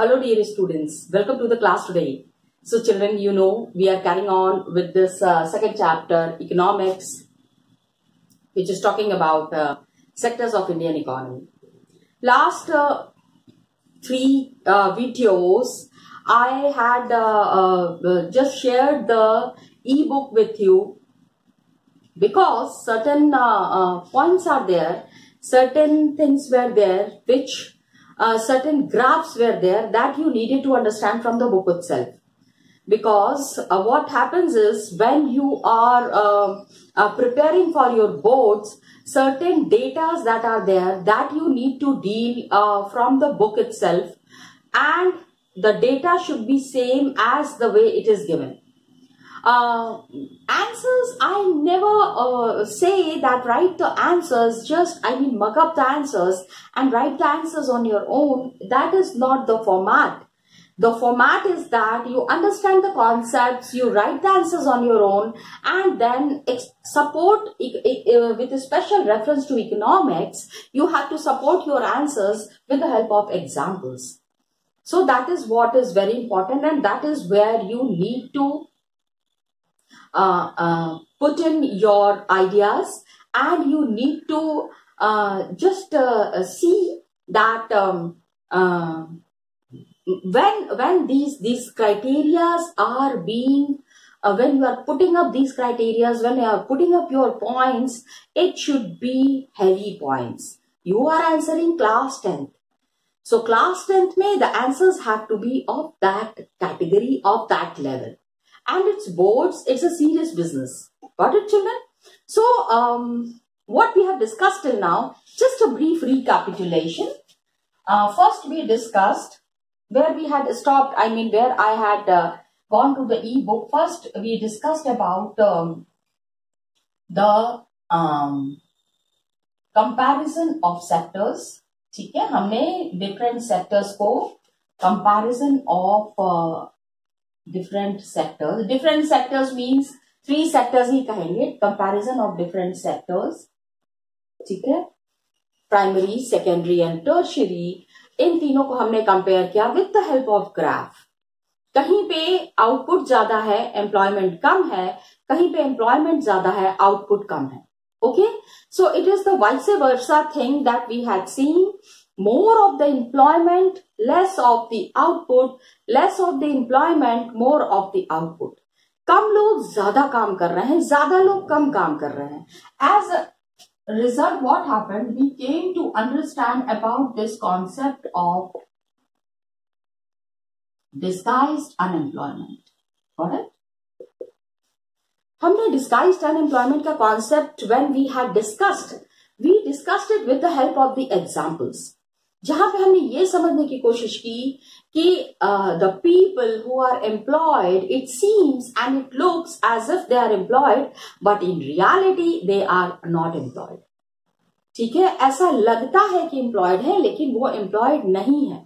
Hello dear students, welcome to the class today. So children, you know we are carrying on with this second chapter, economics, which is talking about sectors of Indian economy. Last three videos, I had just shared the e-book with you because certain points are there, certain things were there, which certain graphs were there that you needed to understand from the book itself. Because what happens is when you are preparing for your boards, certain data that are there that you need to deal from the book itself, and the data should be same as the way it is given. Answers, I never say that write the answers, mug up the answers and write the answers on your own. That is not the format. The format is that you understand the concepts, you write the answers on your own, and then support with a special reference to economics, you have to support your answers with the help of examples. So that is what is very important, and that is where you need to put in your ideas, and you need to see that when these criterias are being when you are putting up these criterias, when you are putting up your points, it should be heavy points. You are answering class 10th. So class 10th may the answers have to be of that category, of that level. And it's boards, it's a serious business. Got it, children? So, what we have discussed till now, just a brief recapitulation. First, we discussed where we had stopped, where I had gone to the e-book. First, we discussed about the comparison of sectors. ठीक है, हमने different sectors को comparison of different sectors. Different sectors means 3 sectors ही कहेंगे. Comparison of different sectors. ठीक है. Primary, secondary and tertiary. इन तीनों को हमने compare किया with the help of graph. कहीं पे output ज्यादा है, employment कम है. कहीं पे employment ज्यादा है, output कम है. Okay. So it is the vice versa thing that we had seen. More of the employment, less of the output, less of the employment, more of the output. कम लोग ज्यादा काम कर रहे हैं, ज्यादा लोग कम काम कर रहे हैं. As a result, what happened? We came to understand about this concept of disguised unemployment. Got it? हमने disguised unemployment का concept when we had discussed it with the help of the examples. जहां पे हमने ये समझने की कोशिश की कि the people who are employed, it seems and it looks as if they are employed, but in reality they are not employed. ठीक है, ऐसा लगता है कि employed है लेकिन वो employed नहीं है.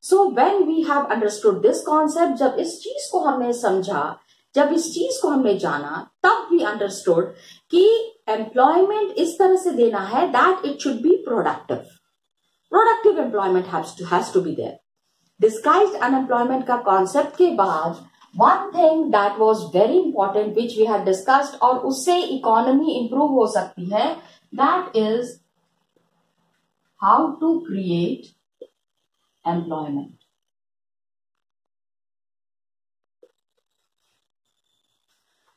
So when we have understood this concept, जब इस चीज को हमने समझा, जब इस चीज को हमने जाना, तब we understood कि employment इस तरह से देना है that it should be productive. Productive employment has to be there. Disguised unemployment का concept के बाद one thing that was very important which we had discussed और उससे economy improve हो सकती है, that is how to create employment.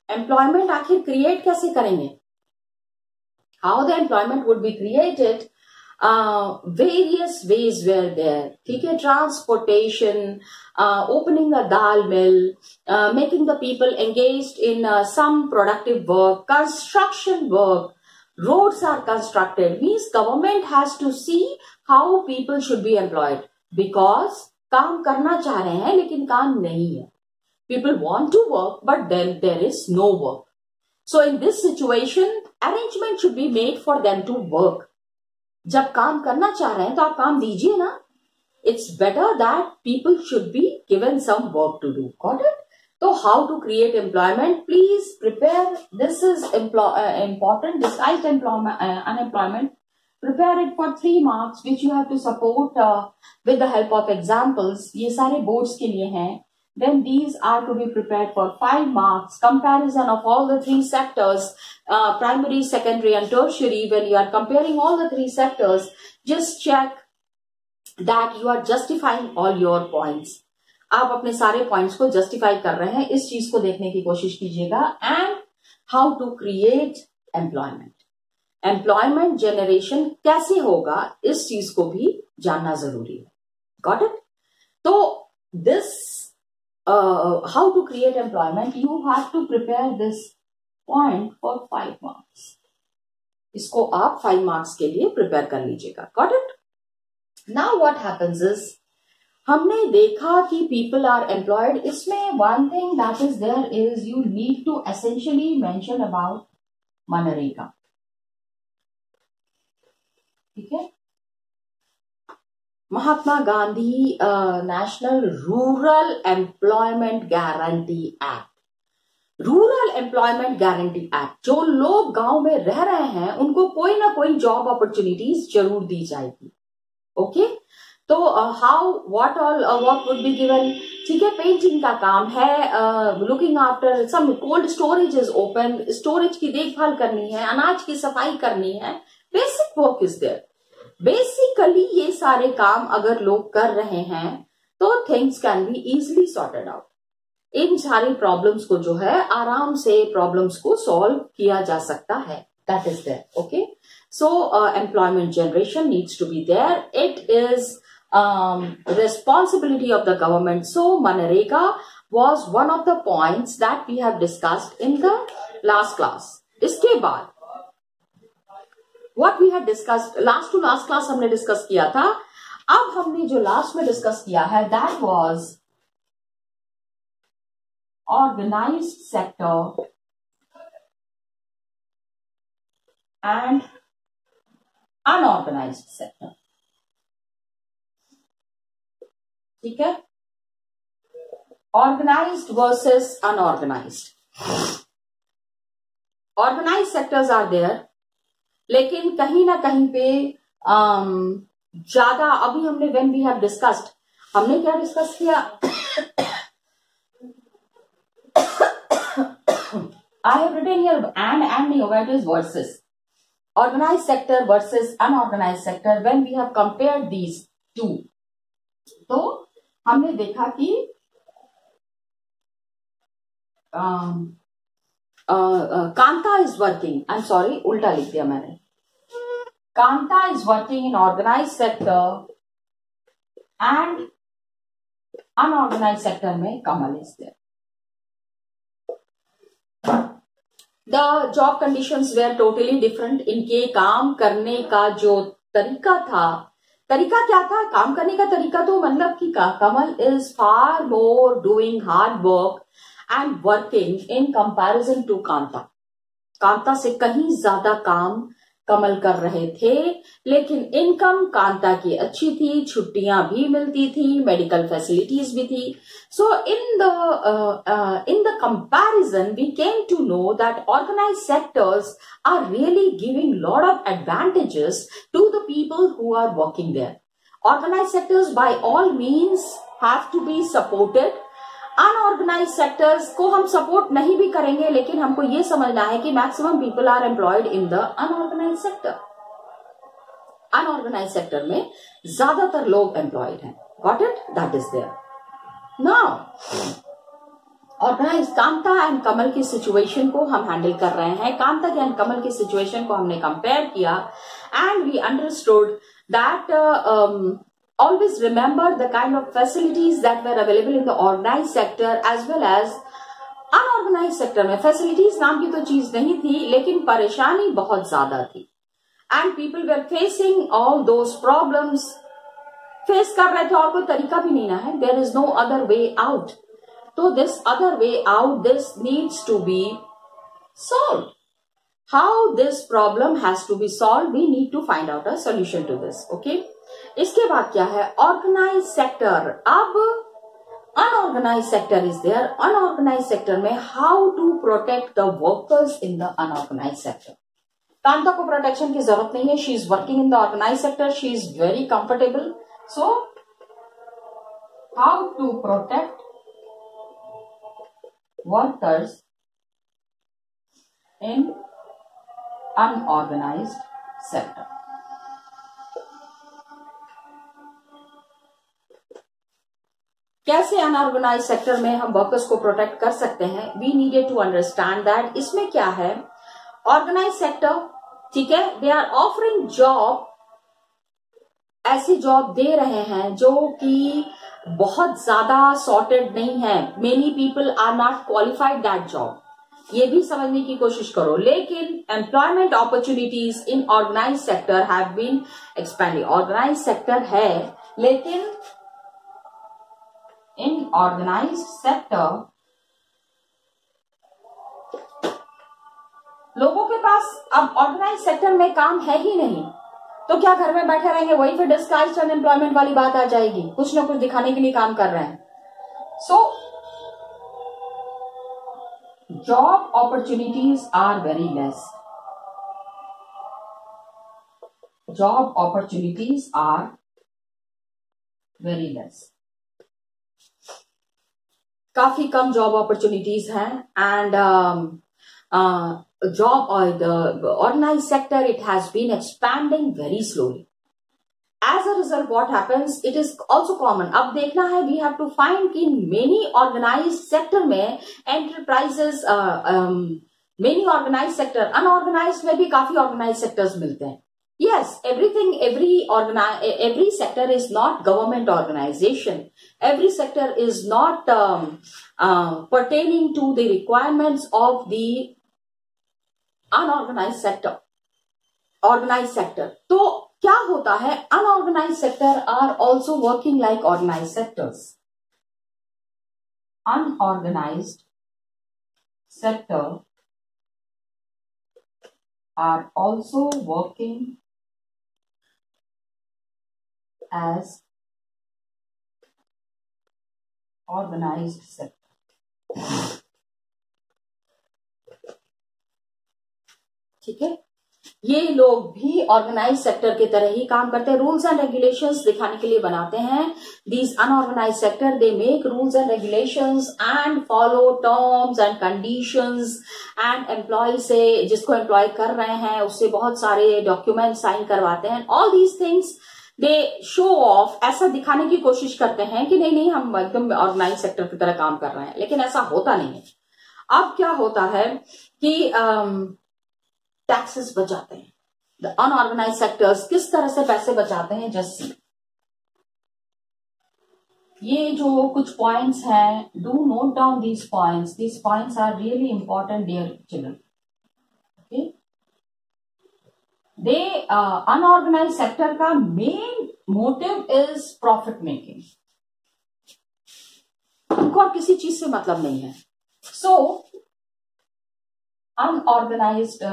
Employment आखिर create कैसे करेंगे? How the employment would be created? Various ways were there. ठीक है, transportation, opening a dal mill, making the people engaged in some productive work, construction work, roads are constructed. Means government has to see how people should be employed because काम करना चाह रहे हैं लेकिन काम नहीं है. People want to work but then there is no work. So in this situation, arrangement should be made for them to work. जब काम करना चाह रहे हैं तो आप काम दीजिए ना. It's better that people should be given some work to do. Got it? So how to create employment? Please prepare. This is important. Disguised unemployment. prepare it for 3 marks which you have to support with the help of examples. ये सारे boards के लिए हैं. Then these are to be prepared for 5 marks. Comparison of all the 3 sectors, primary, secondary and tertiary. When you are comparing all the 3 sectors, just check that you are justifying all your points. आप अपने सारे points को justify कर रहे हैं, इस चीज को देखने की कोशिश कीजिएगा. And how to create employment. Employment generation कैसे होगा, इस चीज को भी जानना जरूरी है. Got it? तो this how to create employment, you have to prepare this point for 5 marks. इसको आप 5 मार्क्स के लिए प्रिपेयर कर लीजिएगा. Got it? Now what happens is, हमने देखा कि पीपल आर एम्प्लॉयड. इसमें one thing that is there is you need to essentially mention about MNREGA. ठीक है, Mahatma Gandhi National Rural Employment Guarantee Act. Rural Employment Guarantee Act, जो लोग गांव में रह रहे हैं उनको कोई ना कोई जॉब अपॉर्चुनिटीज जरूर दी जाएगी. ओके, तो how what would be given. ठीक है, पेंटिंग का काम है, looking after some cold storage is open, storage की देखभाल करनी है, अनाज की सफाई करनी है. Basic work is there. Basically ये सारे काम अगर लोग कर रहे हैं तो things can be easily sorted out. इन सारी प्रॉब्लम्स को जो है आराम से प्रॉब्लम्स को सॉल्व किया जा सकता है. That is there. Okay, so employment generation needs to be there. It is responsibility of the government. So Manrega was one of the points that we have discussed in the last class. इसके बाद what we had discussed last to last class हमने discuss किया था. अब हमने जो last में discuss किया है that was organized sector and unorganised sector. ठीक है, organised versus unorganised. Organised sectors are there, लेकिन कहीं ना कहीं पे ज्यादा अभी हमने व्हेन वी हैव डिस्कस्ड, हमने क्या डिस्कस किया. I have written here and where it is versus organized sector versus unorganized sector. When we have compared these two, तो हमने देखा कि Kanta is working, I am sorry उल्टा लिख दिया मैंने. Kanta is working in organised sector and unorganised sector में Kamal is there. The job conditions were totally different. इनके काम करने का जो तरीका था, तरीका क्या था, काम करने का तरीका तो मतलब कि कमल is far more doing hard work and working in comparison to Kanta. Kanta से कहीं ज्यादा काम कमल कर रहे थे, लेकिन इनकम कांता की अच्छी थी, छुट्टियां भी मिलती थी, मेडिकल फैसिलिटीज भी थी. So in the comparison we came to know that organised sectors are really giving lot of advantages to the people who are working there. Organised sectors by all means have to be supported. Unorganised sectors को हम support नहीं भी करेंगे, लेकिन हमको ये समझना है कि maximum people are employed in the unorganised sector. Unorganised sector में ज्यादातर लोग एम्प्लॉयड हैं. Got it? That is there. Now organised Kanta and Kamal की सिचुएशन को हम हैंडल कर रहे हैं. कांता एंड कमल की सिचुएशन को हमने कंपेयर किया and we understood that always remember the kind of facilities that were available in the organized sector as well as unorganized sector. में facilities नाम की तो चीज नहीं थी, लेकिन परेशानी बहुत ज्यादा थी. And people were facing all those problems. Face कर रहे थे और कोई तरीका भी नहीं ना है. There is no other way out. तो this other way out, this needs to be solved. How this problem has to be solved, we need to find out a solution to this. Okay. इसके बाद क्या है, organised sector. अब unorganised sector is there. Unorganised sector में how to protect the workers in the unorganised sector. Kanta को protection की जरूरत नहीं है, she is working in the organise sector, she is very comfortable. So how to protect workers in unorganised sector. कैसे unorganise sector में हम workers को protect कर सकते हैं? We needed to understand that इसमें क्या है. ऑर्गेनाइज सेक्टर, ठीक है, दे आर ऑफरिंग जॉब, ऐसी जॉब दे रहे हैं जो कि बहुत ज्यादा सॉर्टेड नहीं है. Many people are not qualified that job. ये भी समझने की कोशिश करो. लेकिन employment opportunities in organise sector have been expanding. Organise sector है, लेकिन इन ऑर्गेनाइज सेक्टर लोगों के पास अब ऑर्गेनाइज सेक्टर में काम है ही नहीं, तो क्या घर में बैठे रहेंगे? वही फिर डिस्गाइज्ड अनएम्प्लॉयमेंट वाली बात आ जाएगी. कुछ ना कुछ दिखाने के लिए काम कर रहे हैं. So job opportunities are very less. Job opportunities are very less. काफी कम जॉब अपॉर्चुनिटीज हैं. And job or the organized sector, it has been expanding very slowly. As a result, what happens, it is also common. अब देखना है, we have to find कि many organized sector में enterprises, many organized sector, unorganized में भी काफी organized sectors मिलते हैं. Yes, every sector is not government organization. Every sector is not pertaining to the requirements of the unorganized sector. Organized sector. तो क्या होता है? Unorganized sector are also working like organized sectors. Unorganized sector are also working as organized sector. ठीक है, ये लोग भी organise sector की तरह ही काम करते हैं. रूल्स एंड रेगुलेशंस दिखाने के लिए बनाते हैं. These unorganise sector, they make rules and regulations and follow terms and conditions. And employ से, जिसको एम्प्लॉय कर रहे हैं, उससे बहुत सारे डॉक्यूमेंट साइन करवाते हैं. All these things they show off, ऐसा दिखाने की कोशिश करते हैं कि नहीं हम एकदम ऑर्गेनाइज सेक्टर की तरह काम कर रहे हैं, लेकिन ऐसा होता नहीं है. अब क्या होता है कि टैक्सेस बचाते हैं. द अनऑर्गेनाइज सेक्टर्स किस तरह से पैसे बचाते हैं, जस्ट सी. ये जो कुछ पॉइंट्स हैं, do note down these points. These points are really important dear children. Okay, they unorganise sector का main motive is profit making. उनको और किसी चीज से मतलब नहीं है. So unorganized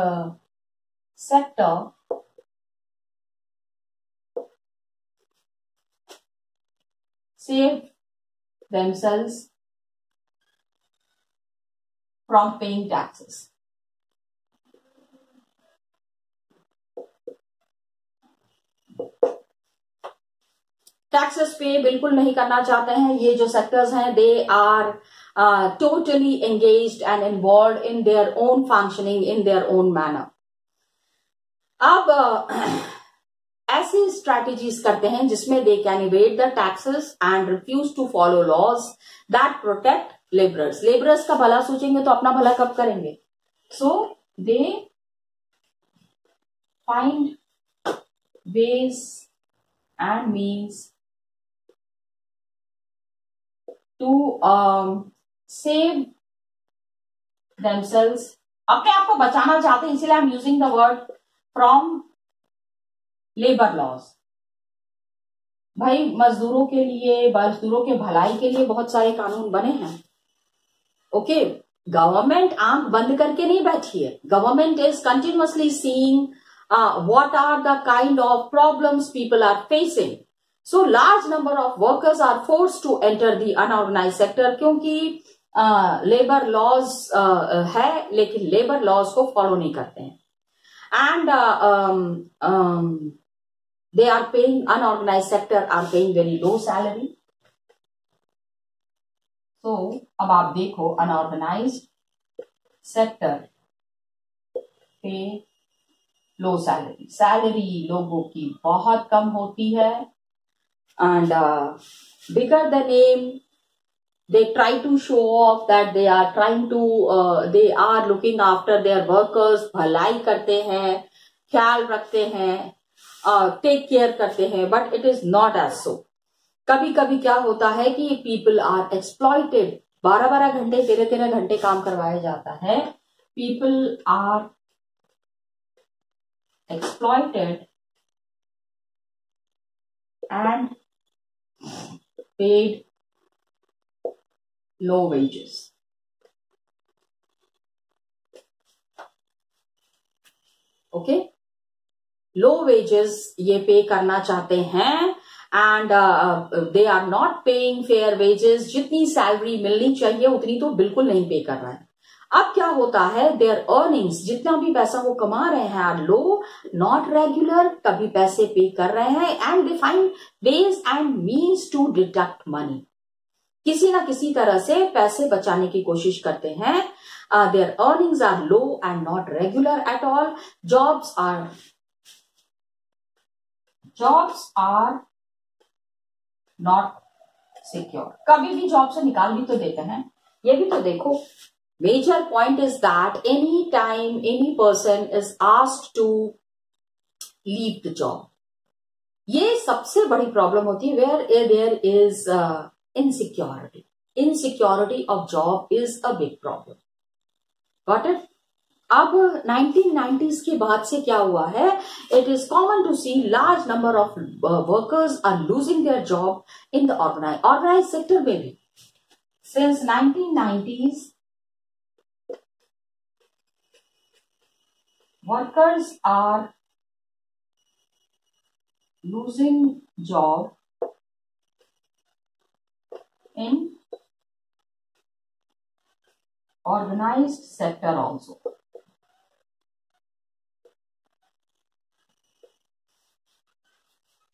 sector save themselves from paying taxes. Taxes pay बिल्कुल नहीं करना चाहते हैं. ये जो सेक्टर्स हैं, they are totally engaged and involved in their own functioning, in their own manner. अब ऐसी स्ट्रैटेजीज करते हैं जिसमें they can evade the taxes and refuse to follow laws that protect labourers. Labourers का भला सोचेंगे तो अपना भला कब करेंगे? So they find ways and means to save themselves. अपने आप को बचाना चाहते हैं, इसलिए I am using the word from labour laws. भाई मजदूरों के लिए, मजदूरों के भलाई के लिए बहुत सारे कानून बने हैं. ओके, गवर्नमेंट आंख बंद करके नहीं बैठी है. Government is continuously seeing what are the kind of problems people are facing. So large number of workers are forced to enter the unorganised sector, क्योंकि लेबर लॉज है, लेकिन लेबर लॉज को फॉलो नहीं करते हैं. and they are paying, unorganized sector are paying very low salary. So अब आप देखो अनऑर्गेनाइज्ड सेक्टर पे लो सैलरी, सैलरी लोगों की बहुत कम होती है, and bigger the name they try to show off that they are trying to they are looking after their workers, भलाई करते हैं, ख्याल रखते हैं, टेक केयर करते हैं, but it is not as so. कभी कभी क्या होता है कि पीपल आर एक्सप्लॉइटेड, 12-12 घंटे 13-13 घंटे काम करवाया जाता है. People are exploited and paid low wages. Okay, low wages ये पे करना चाहते हैं, and they are not paying fair wages. जितनी सैलरी मिलनी चाहिए उतनी तो बिल्कुल नहीं पे कर रहे हैं. अब क्या होता है, देयर अर्निंग्स, जितना भी पैसा वो कमा रहे हैं, आर लो, नॉट रेगुलर, कभी पैसे पे कर रहे हैं, and they find ways and means to deduct money. किसी ना किसी तरह से पैसे बचाने की कोशिश करते हैं. Their earnings are low and not regular at all. Jobs are not secure. कभी भी जॉब से निकाल भी तो देते हैं. ये भी तो देखो, major point is that any time any person is asked to leave the job. ये सबसे बड़ी प्रॉब्लम होती है where there is insecurity of job is a big problem. Got it? अब 1990s के बाद से क्या हुआ है, it is common to see large number of workers are losing their job in the organized sector में भी. Since 1990s, workers are losing job in organized sector also.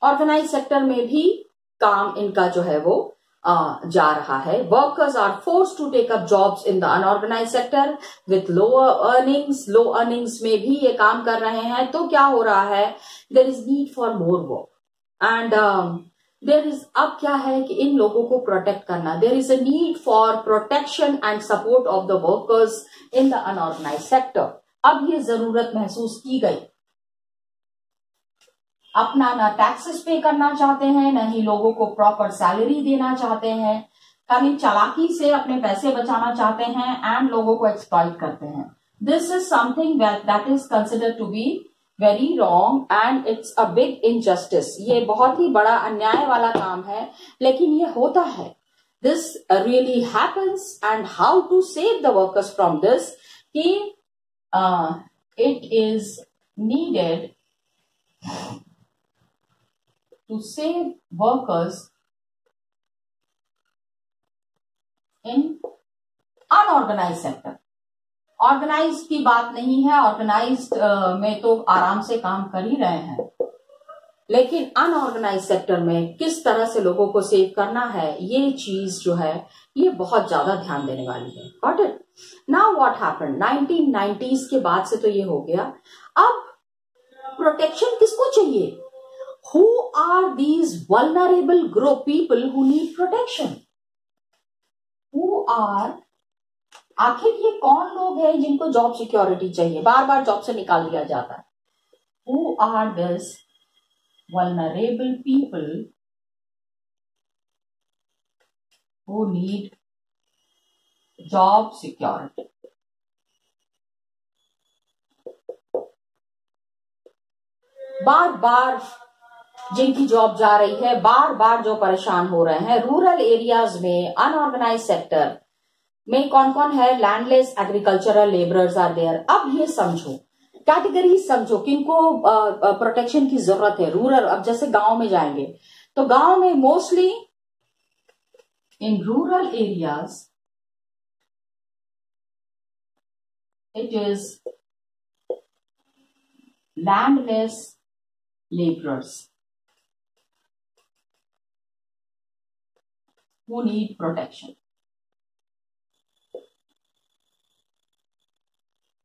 Organise sector में भी काम इनका जो है वो जा रहा है. Workers are force to take up jobs in the unorganised sector with lower earnings. Low earnings में भी ये काम कर रहे हैं. तो क्या हो रहा है, there is need for more work, and there is, अब क्या है कि इन लोगों को प्रोटेक्ट करना, there is a need for protection and support of the workers in the unorganised sector. अब ये जरूरत महसूस की गई. अपना ना टैक्सेस पे करना चाहते हैं, न ही लोगों को प्रॉपर सैलरी देना चाहते हैं, खाली चालाकी से अपने पैसे बचाना चाहते हैं एंड लोगों को एक्सप्लॉइट करते हैं. This is something that is considered to be very wrong and it's a big injustice. ये बहुत ही बड़ा अन्याय वाला काम है, लेकिन ये होता है. This really happens, and how to save the workers from this, कि it is needed to save workers in unorganized sector. Organise की बात नहीं है, ऑर्गेनाइज्ड में तो आराम से काम कर ही रहे हैं, लेकिन अनऑर्गेनाइज सेक्टर में किस तरह से लोगों को सेव करना है, ये चीज जो है ये बहुत ज्यादा ध्यान देने वाली है. Got it? Now what happened, 1990s के बाद से तो ये हो गया. अब प्रोटेक्शन किसको चाहिए? Who are these vulnerable group people who need protection? Who are, आखिर ये कौन लोग हैं जिनको जॉब सिक्योरिटी चाहिए, बार बार जॉब से निकाल दिया जाता है? Who are these vulnerable people who need job security? बार बार जिनकी जॉब जा रही है, बार बार जो परेशान हो रहे हैं. रूरल एरियाज में अनऑर्गेनाइज सेक्टर में कौन कौन है? Landless agricultural labourers are there. अब ये समझो, कैटेगरी समझो किनको प्रोटेक्शन की जरूरत है. रूरल, अब जैसे गांव में जाएंगे तो गांव में mostly in rural areas it is landless laborers who need protection,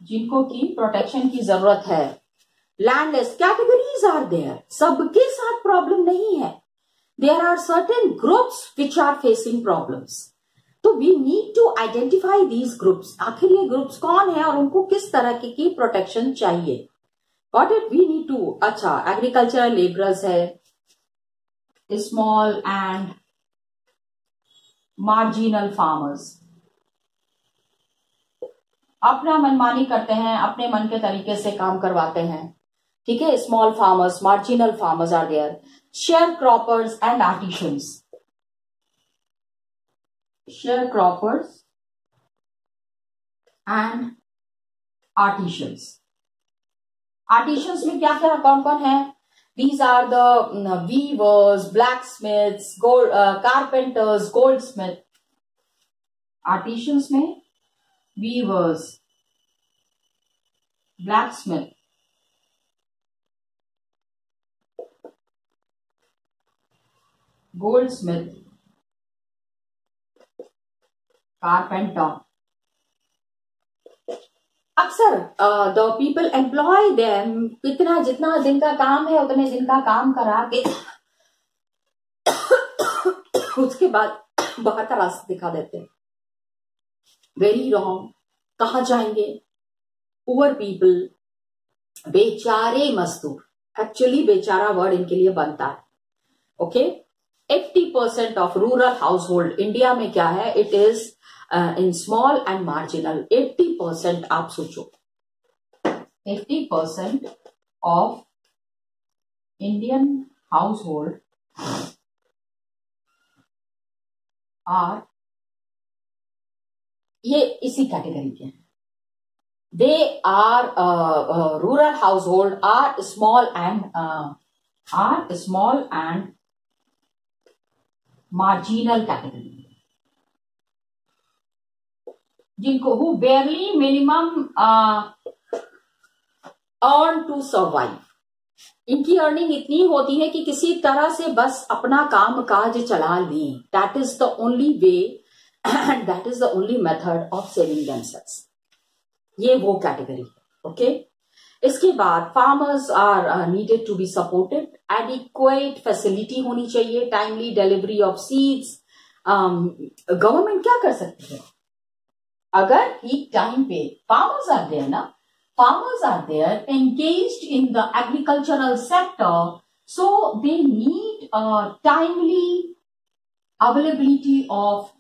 जिनको की प्रोटेक्शन की जरूरत है. लैंडलेस कैटेगरीज आर देयर, सबके साथ प्रॉब्लम नहीं है. There are certain groups which are facing problems. तो we need to identify these groups. आखिर ये ग्रुप्स कौन है और उनको किस तरह की प्रोटेक्शन चाहिए. Got it? We need to. अच्छा, एग्रीकल्चरल लेबरर्स है, स्मॉल एंड मार्जिनल फार्मर्स. अपना मनमानी करते हैं, अपने मन के तरीके से काम करवाते हैं. ठीक है. Small farmers, marginal farmers are there. Sharecroppers and artisans. Sharecroppers and artisans. Artisans में क्या क्या कौन कौन है. These are the weavers, blacksmiths, carpenters, goldsmith. Artisans में वीवर्स, ब्लैकस्मिथ, गोल्डस्मिथ, कारपेंटर. अक्सर द पीपल एम्प्लॉय देम. जितना दिन का काम है उतने दिन का काम करा के उसके बाद बाहर का रास्ता दिखा देते हैं. Very wrong. कहाँ जाएंगे. पुअर पीपल, बेचारे मजदूर. एक्चुअली बेचारा वर्ड इनके लिए बनता है. Okay. 80% of rural household India में क्या है. It is in small and marginal. 80% आप सोचो, 80% of Indian household are, ये इसी कैटेगरी के हैं. They are rural household are small and marginal category. जिनको who barely minimum earn to survive. इनकी अर्निंग इतनी होती है कि किसी तरह से बस अपना काम काज चला लें. That is the only way and that is the only method of saving themselves. ये वो कैटेगरी है. ओके. इसके बाद farmers are needed to be supported. Adequate facility होनी चाहिए. Timely delivery of seeds. Government क्या कर सकती है अगर ठीक टाइम पे फार्मर्स आर देयर ना. Farmers are there engaged in the agricultural sector, so they need timely availability of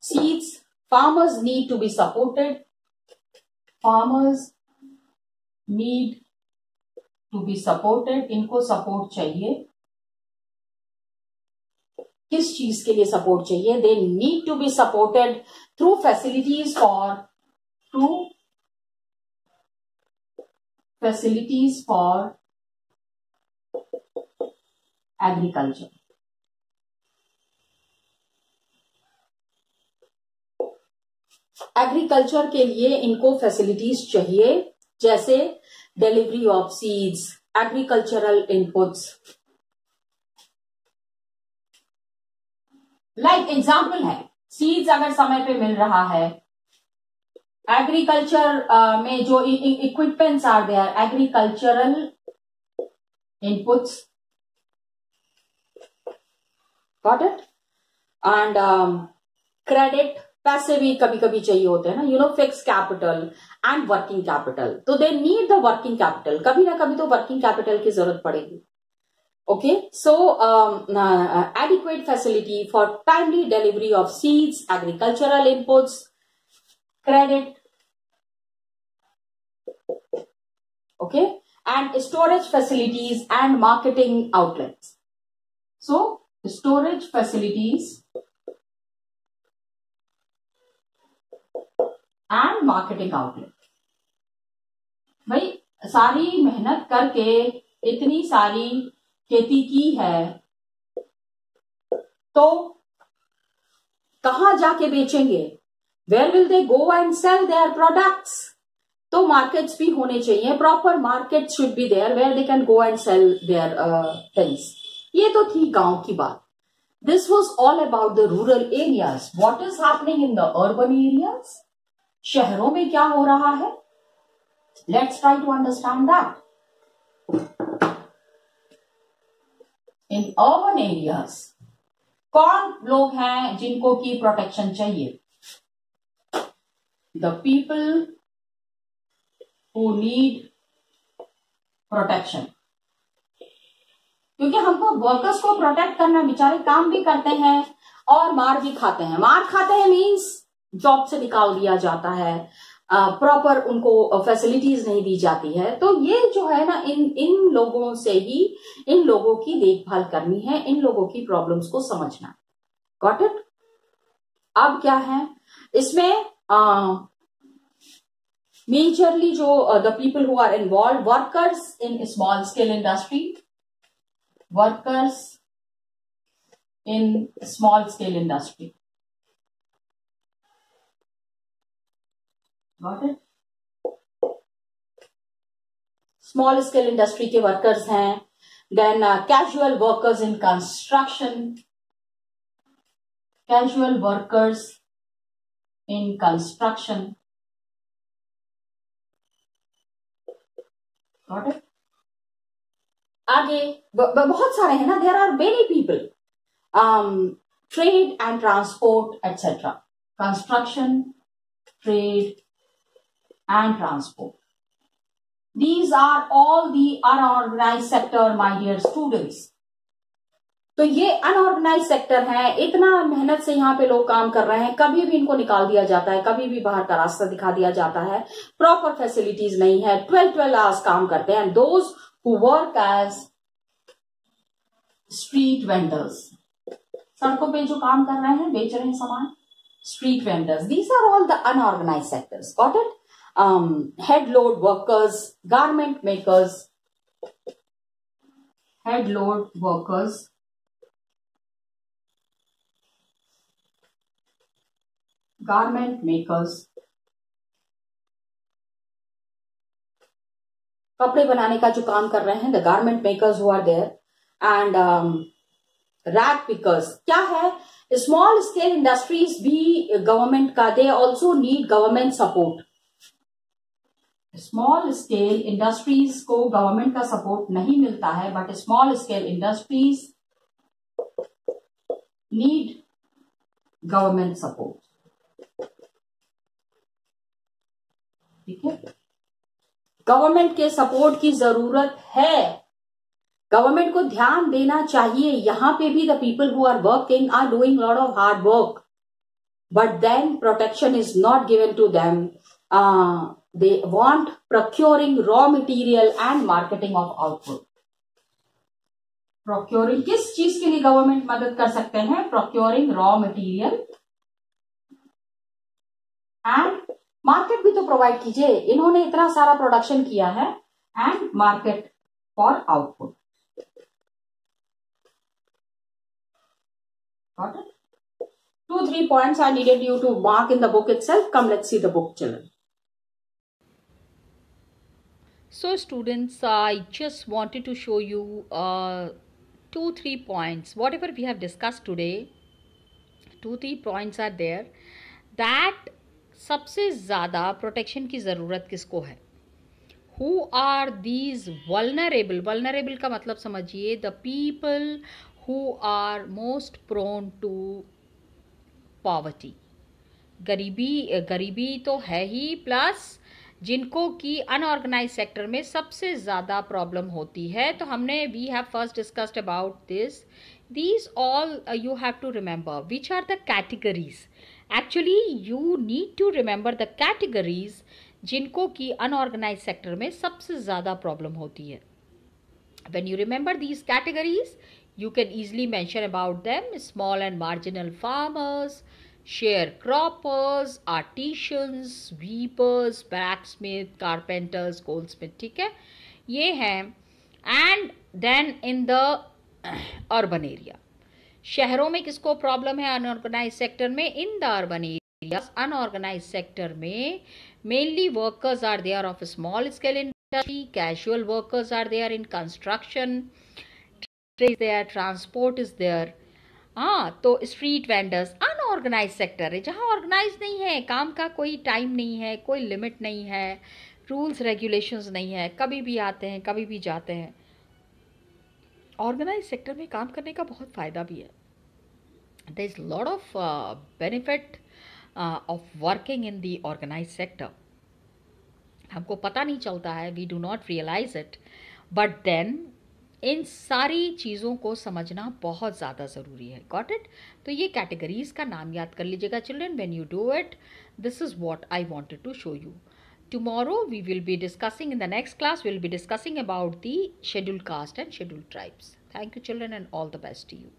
seeds. Farmers need to be supported. Farmers need to be supported. इनको support चाहिए. किस चीज के लिए सपोर्ट चाहिए. They need to be supported through facilities for agriculture. Agriculture के लिए इनको फैसिलिटीज चाहिए, जैसे delivery of seeds, agricultural inputs. Like example है, सीड्स अगर समय पे मिल रहा है, एग्रीकल्चर में जो equipments are there, agricultural inputs. Got it. And credit, पैसे भी कभी कभी चाहिए होते हैं ना. Fix capital and working capital. तो they need the working capital. कभी ना कभी तो वर्किंग कैपिटल की जरूरत पड़ेगी. Okay. So adequate facility for timely delivery of seeds, agricultural inputs, credit. Okay. And storage facilities and marketing outlets. So storage facilities and marketing outlet. भाई सारी मेहनत करके इतनी सारी खेती की है, तो कहां जाके बेचेंगे. Where will they go and sell their products. तो मार्केट्स भी होने चाहिए, proper market should be there where they can go and sell their things. ये तो थी गांव की बात। This was all about the rural areas. What is happening in the urban areas? शहरों में क्या हो रहा है? Let's try to understand that. In urban areas कौन लोग हैं जिनको की प्रोटेक्शन चाहिए? The people who need protection। क्योंकि हमको वर्कर्स को प्रोटेक्ट करना, बेचारे काम भी करते हैं और मार भी खाते हैं। मार खाते हैं मीन्स जॉब से निकाल दिया जाता है, प्रॉपर उनको फैसिलिटीज नहीं दी जाती है। तो ये जो है ना, इन लोगों से ही इन लोगों की देखभाल करनी है, इन लोगों की प्रॉब्लम्स को समझना। Got it? अब क्या है इसमें? मेजरली जो the people who are involved, workers in small scale industry, workers in small scale industry. Got it? Small scale industry के वर्कर्स हैं। Then casual workers in construction, casual workers in construction. Got it? आगे बहुत सारे हैं ना, there are many people. Trade and transport etcetera, construction, trade and transport, these are all the unorganised sector my dear students. तो ये unorganised sector है, इतना मेहनत से यहाँ पे लोग काम कर रहे हैं, कभी भी इनको निकाल दिया जाता है, कभी भी बाहर का रास्ता दिखा दिया जाता है, प्रॉपर फैसिलिटीज नहीं है, 12 आवर्स काम करते हैं। Those who work as street vendors, सड़कों पे जो काम कर रहे हैं, बेच रहे हैं सामान, street vendors, these are all the unorganised sectors. Got it? Head load workers, garment makers, head load workers, garment makers, कपड़े बनाने का जो काम कर रहे हैं, the garment makers who are there, and rag pickers. क्या है? स्मॉल स्केल इंडस्ट्रीज भी गवर्नमेंट का, they also need government support. Small scale industries को गवर्नमेंट का सपोर्ट नहीं मिलता है, but small scale industries need government support. ठीक है, गवर्नमेंट के सपोर्ट की जरूरत है, गवर्नमेंट को ध्यान देना चाहिए। यहां पे भी the people who are working are doing lot of hard work, but then protection is not given to them. They want procuring raw material and marketing of output. Procuring किस चीज के लिए गवर्नमेंट मदद कर सकते हैं? Procuring raw material and market भी तो प्रोवाइड कीजिए। इन्होंने इतना सारा प्रोडक्शन किया है, and market for output. Got it? 2-3 points I needed you to mark in the book itself. Come, let's see the book, children. So students, I just wanted to show you 2-3 points. Whatever we have discussed today, 2-3 points are there that सबसे ज़्यादा protection की ज़रूरत किसको है? Who are these vulnerable? Vulnerable का मतलब समझिए, the people who are most prone to poverty. गरीबी तो है ही, प्लस जिनको कि अनऑर्गेनाइज सेक्टर में सबसे ज़्यादा प्रॉब्लम होती है। तो हमने we have first discussed about this. These all you have to remember. Which are the categories? Actually, you need to remember the categories जिनको कि अनऑर्गेनाइज सेक्टर में सबसे ज़्यादा प्रॉब्लम होती है। When you remember these categories, you can easily mention about them: small and marginal farmers, sharecroppers, artisans, weavers, blacksmith, carpenters, goldsmith। ठीक है, ये हैं। And then in the urban area, शहरों में किसको प्रॉब्लम है अनऑर्गेनाइज सेक्टर में? In the urban area unorganise sector में mainly workers are there of small scale industry, casual workers are there in construction, there transport is there. हाँ, तो street vendors unorganised sector है, जहाँ organise नहीं है, काम का कोई टाइम नहीं है, कोई लिमिट नहीं है, रूल्स रेगुलेशंस नहीं है, कभी भी आते हैं कभी भी जाते हैं। ऑर्गेनाइज सेक्टर में काम करने का बहुत फ़ायदा भी है। There is lot of benefit of working in the organise sector. हमको पता नहीं चलता है, we do not realise it, but then इन सारी चीज़ों को समझना बहुत ज़्यादा ज़रूरी है। Got it? तो ये कैटेगरीज का नाम याद कर लीजिएगा children. When you do it, this is what I wanted to show you. Tomorrow we will be discussing, in the next class we will be discussing about the scheduled caste and scheduled tribes. Thank you children and all the best to you.